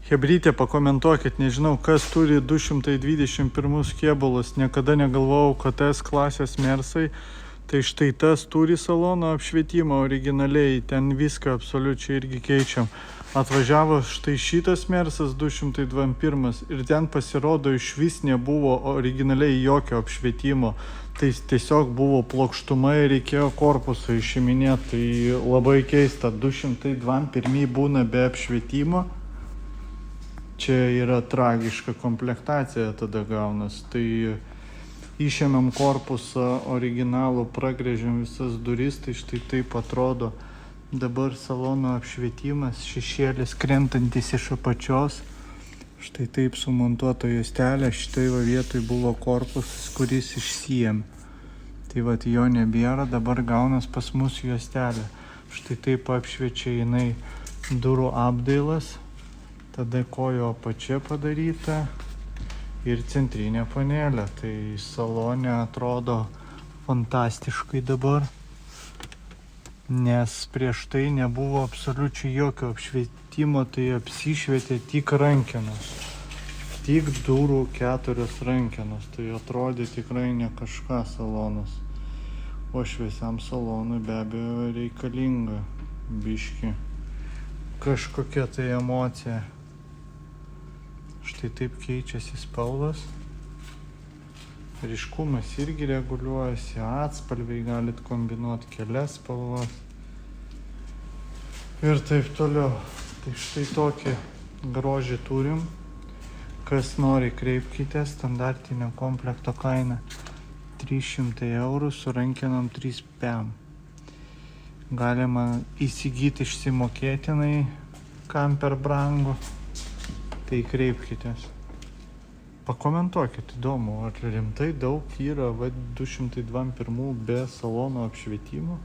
Hebrytė, pakomentuokit, nežinau, kas turi 221 kėbulus, niekada negalvojau, kad S klasės mersai, tai štai tas turi salono apšvietimą originaliai, ten viską absoliučiai irgi keičiam. Atvažiavo štai šitas mersas 221 ir ten pasirodo iš vis nebuvo originaliai jokio apšvietimo. Tai tiesiog buvo plokštuma ir reikėjo korpusą išiminėti, tai labai keista, 221 būna be apšvietimo. Čia yra tragiška komplektacija tada gaunas, tai išėmėm korpusą originalų, pragrėžėm visas duris, tai štai taip atrodo dabar salono apšvietimas, šešėlis krentantis iš apačios, štai taip sumontuota juostelė, šitai va vietoj buvo korpusas, kuris išsijėmė. Tai va jo nebėra, dabar gaunas pas mus juostelė, štai taip apšviečia jinai durų apdailas. Tada kojo apačia padaryta ir centrinė panelė. Tai salone atrodo fantastiškai dabar, nes prieš tai nebuvo absoliučiai jokio apšvietimo, tai apsišvietė tik rankenos. Tik durų 4 rankenos. Tai atrodė tikrai ne kažką salonas. O šviesiam salonui be abejo reikalinga biški kažkokia tai emocija. Štai taip keičiasi spalvas. Ryškumas irgi reguliuojasi, atspalviai galit kombinuoti kelias spalvas. Ir taip toliau. Tai štai tokį grožį turim. Kas nori, kreipkite, standartinio komplekto kaina 300 eurų su rankenom 3 pem. Galima įsigyti išsimokėtinai, kam per brangu. Tai kreipkitės. Pakomentuokit, įdomu, ar rimtai daug yra 221 be salono apšvietimo.